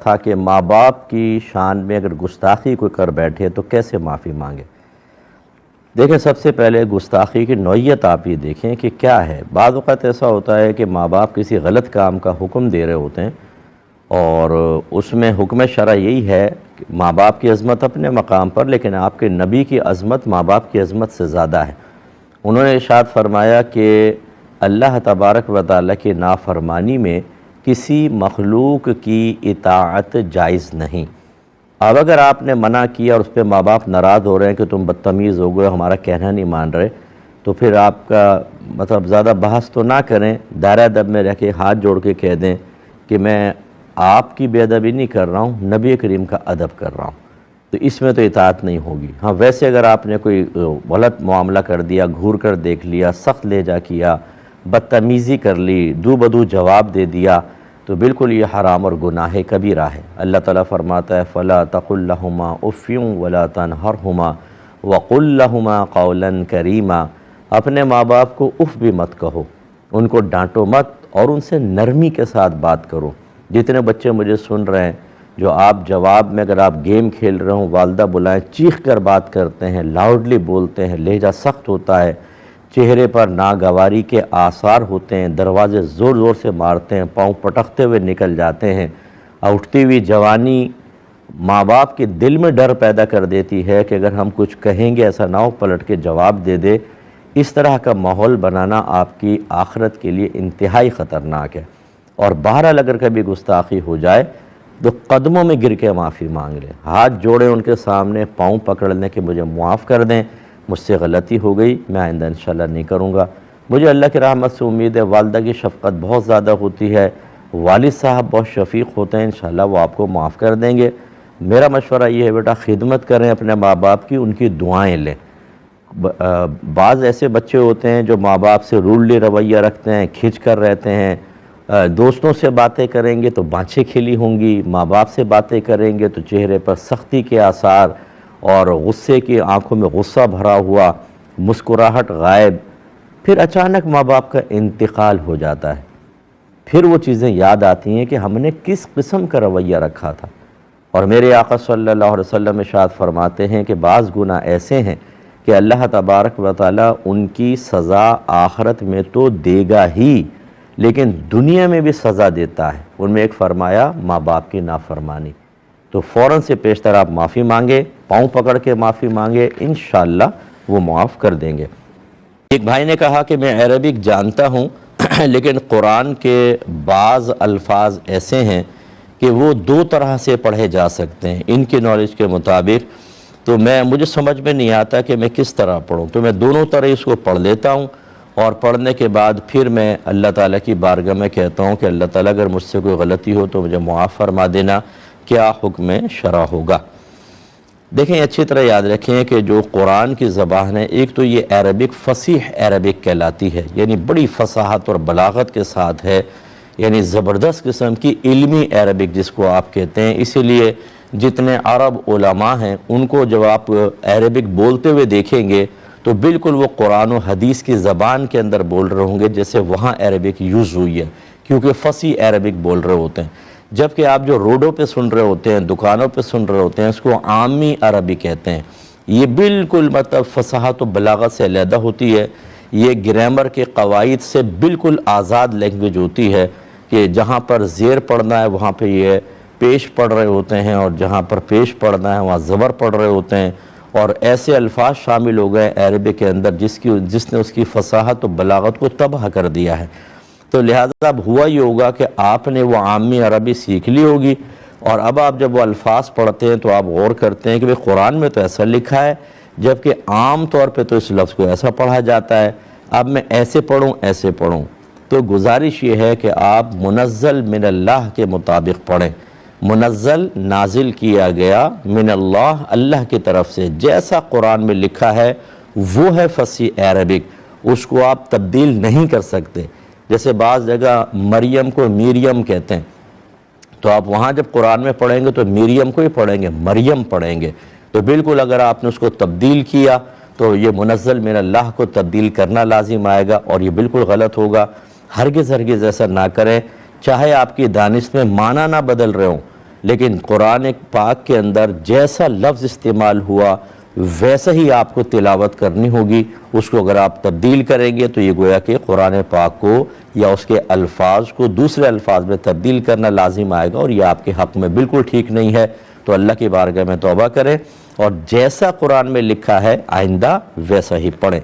تھا کہ ماں باپ کی شان میں اگر گستاخی کوئی کر بیٹھے تو کیسے معافی مانگے۔ دیکھیں، سب سے پہلے گستاخی کی نوعیت آپ یہ دیکھیں کہ کیا ہے۔ بعض اوقات ایسا ہوتا ہے کہ ماں باپ کسی غلط کام کا حکم دے رہے ہوتے ہیں اور اس میں حکم شرع یہی ہے کہ ماں باپ کی عظمت اپنے مقام پر، لیکن آپ کے نبی کی عظمت ماں باپ کی عظمت سے زیادہ ہے۔ انہوں نے ارشاد فرمایا کہ اللہ تبارک و تعالیٰ کی نافرمانی میں کسی مخلوق کی اطاعت جائز نہیں۔ اب اگر آپ نے منع کیا اور اس پہ ماں باپ ناراض ہو رہے ہیں کہ تم بدتمیز ہو گئے، ہمارا کہنا نہیں مان رہے، تو پھر آپ کا مطلب زیادہ بحث تو نہ کریں، دائرہ ادب میں رہ کے ہاتھ جوڑ کے کہہ دیں کہ میں آپ کی بے ادبی نہیں کر رہا ہوں، نبی کریم کا ادب کر رہا ہوں، تو اس میں تو اطاعت نہیں ہوگی۔ ہاں، ویسے اگر آپ نے کوئی غلط معاملہ کر دیا، گھور کر دیکھ لیا، سخت لہجہ کیا، بدتمیزی کر لی، دو بدو جواب دے دیا، تو بالکل یہ حرام اور گناہ کبیرہ ہے۔ اللہ تعالیٰ فرماتا ہے فَلَا تَقُلْ لَهُمَا اُفٍّ وَلَا تَنْهَرْهُمَا وَقُلْ لَهُمَا قَوْلًا كَرِيمًا، اپنے ماں باپ کو اف بھی مت کہو، ان کو ڈانٹو مت اور ان سے نرمی کے ساتھ بات کرو۔ جتنے بچے مجھے سن رہے ہیں، جو آپ جواب میں اگر آپ گیم کھیل رہے ہوں، والدہ بلائیں، چیخ کر بات کرتے ہیں، لاؤڈلی بولتے ہیں، لہجہ سخت ہوتا ہے، چہرے پر ناگواری کے آثار ہوتے ہیں، دروازے زور زور سے مارتے ہیں، پاؤں پٹکتے ہوئے نکل جاتے ہیں، اٹھتی ہوئی جوانی ماں باپ کے دل میں ڈر پیدا کر دیتی ہے کہ اگر ہم کچھ کہیں گے ایسا نہ ہو پلٹ کے جواب دے دے۔ اس طرح کا ماحول بنانا آپ کی آخرت کے لیے انتہائی خطرناک ہے۔ اور بہرحال اگر کبھی گستاخی ہو جائے تو قدموں میں گر کے معافی مانگ لیں، ہاتھ جوڑیں ان کے سامنے، پاؤں پکڑ لیں کہ مجھے معاف کر دیں، مجھ سے غلطی ہو گئی، میں آئندہ انشاءاللہ نہیں کروں گا۔ مجھے اللہ کی رحمت سے امید ہے، والدہ کی شفقت بہت زیادہ ہوتی ہے، والد صاحب بہت شفیق ہوتے ہیں، انشاءاللہ وہ آپ کو معاف کر دیں گے۔ میرا مشورہ یہ ہے بیٹا، خدمت کریں اپنے ماں باپ کی، ان کی دعائیں لیں۔ بعض ایسے بچے ہوتے ہیں جو ماں باپ سے رولڈلی رویہ رکھتے ہیں، کھنچ کر رہتے ہیں، دوستوں سے باتیں کریں گے تو بانچیں کھلی ہوں گی، ماں باپ سے باتیں کریں گے تو چہرے پر سختی کے آثار اور غصے کی آنکھوں میں غصہ بھرا ہوا، مسکراہٹ غائب۔ پھر اچانک ماں باپ کا انتقال ہو جاتا ہے، پھر وہ چیزیں یاد آتی ہیں کہ ہم نے کس قسم کا رویہ رکھا تھا۔ اور میرے آقا صلی اللہ علیہ وسلم ارشاد فرماتے ہیں کہ بعض گناہ ایسے ہیں کہ اللہ تبارک و تعالیٰ ان کی سزا آخرت میں تو دے گا ہی، لیکن دنیا میں بھی سزا دیتا ہے۔ ان میں ایک فرمایا ماں باپ کی نافرمانی، تو فوراً سے پیشتر آپ معافی مانگے، پاؤں پکڑ کے معافی مانگے، انشاءاللہ وہ معاف کر دیں گے۔ ایک بھائی نے کہا کہ میں عربک جانتا ہوں لیکن قرآن کے بعض الفاظ ایسے ہیں کہ وہ دو طرح سے پڑھے جا سکتے ہیں ان کی نالج کے مطابق، تو مجھے سمجھ میں نہیں آتا کہ میں کس طرح پڑھوں، تو میں دونوں طرح اس کو پڑھ لیتا ہوں، اور پڑھنے کے بعد پھر میں اللہ تعالیٰ کی بارگاہ میں کہتا ہوں کہ اللہ تعالیٰ اگر مجھ سے کوئی غلطی ہو تو مجھے معاف فرما دینا، کیا حکم شرع ہوگا۔ دیکھیں، اچھی طرح یاد رکھیں کہ جو قرآن کی زبان ہے، ایک تو یہ عربک فصیح عربک کہلاتی ہے، یعنی بڑی فصاحت اور بلاغت کے ساتھ ہے، یعنی زبردست قسم کی علمی عربک جس کو آپ کہتے ہیں۔ اسی لیے جتنے عرب علماء ہیں ان کو جب آپ عربک بولتے ہوئے دیکھیں گے تو بالکل وہ قرآن و حدیث کی زبان کے اندر بول رہے ہوں گے جیسے وہاں عربک یوز ہوئی ہے، کیونکہ فصیح عربک بول رہے ہوتے ہیں۔ جبکہ آپ جو روڈوں پہ سن رہے ہوتے ہیں، دکانوں پہ سن رہے ہوتے ہیں، اس کو عامی عربی کہتے ہیں۔ یہ بالکل مطلب فصاحت و بلاغت سے علیحدہ ہوتی ہے، یہ گرامر کے قواعد سے بالکل آزاد لینگویج ہوتی ہے کہ جہاں پر زیر پڑھنا ہے وہاں پہ یہ پیش پڑھ رہے ہوتے ہیں، اور جہاں پر پیش پڑھنا ہے وہاں زبر پڑھ رہے ہوتے ہیں، اور ایسے الفاظ شامل ہو گئے عربی کے اندر جس نے اس کی فصاحت و بلاغت کو تباہ کر دیا ہے۔ تو لہذا اب ہوا یہ ہوگا کہ آپ نے وہ عامی عربی سیکھ لی ہوگی، اور اب آپ جب وہ الفاظ پڑھتے ہیں تو آپ غور کرتے ہیں کہ قرآن میں تو ایسا لکھا ہے، جبکہ عام طور پہ تو اس لفظ کو ایسا پڑھا جاتا ہے، اب میں ایسے پڑھوں ایسے پڑھوں۔ تو گزارش یہ ہے کہ آپ منزل من اللہ کے مطابق پڑھیں۔ منزل نازل کیا گیا من اللہ، اللہ کی طرف سے، جیسا قرآن میں لکھا ہے وہ ہے فصیح عربک، اس کو آپ تبدیل نہیں کر سکتے۔ جیسے بعض جگہ مریم کو مریم کہتے ہیں، تو آپ وہاں جب قرآن میں پڑھیں گے تو مریم کو ہی پڑھیں گے، مریم پڑھیں گے، تو بالکل اگر آپ نے اس کو تبدیل کیا تو یہ منزل من اللہ کو تبدیل کرنا لازم آئے گا، اور یہ بالکل غلط ہوگا۔ ہرگز ایسا نہ کریں، چاہے آپ کی دانش میں معنی نہ بدل رہے ہوں، لیکن قرآن پاک کے اندر جیسا لفظ استعمال ہوا ویسا ہی آپ کو تلاوت کرنی ہوگی. اس کو اگر آپ تبدیل کریں گے تو یہ گویا کہ قرآن پاک کو یا اس کے الفاظ کو دوسرے الفاظ میں تبدیل کرنا لازم آئے گا، اور یہ آپ کے حق میں بالکل ٹھیک نہیں ہے. تو اللہ کی بارگاہ میں توبہ کریں اور جیسا قرآن میں لکھا ہے آئندہ ویسا ہی پڑھیں.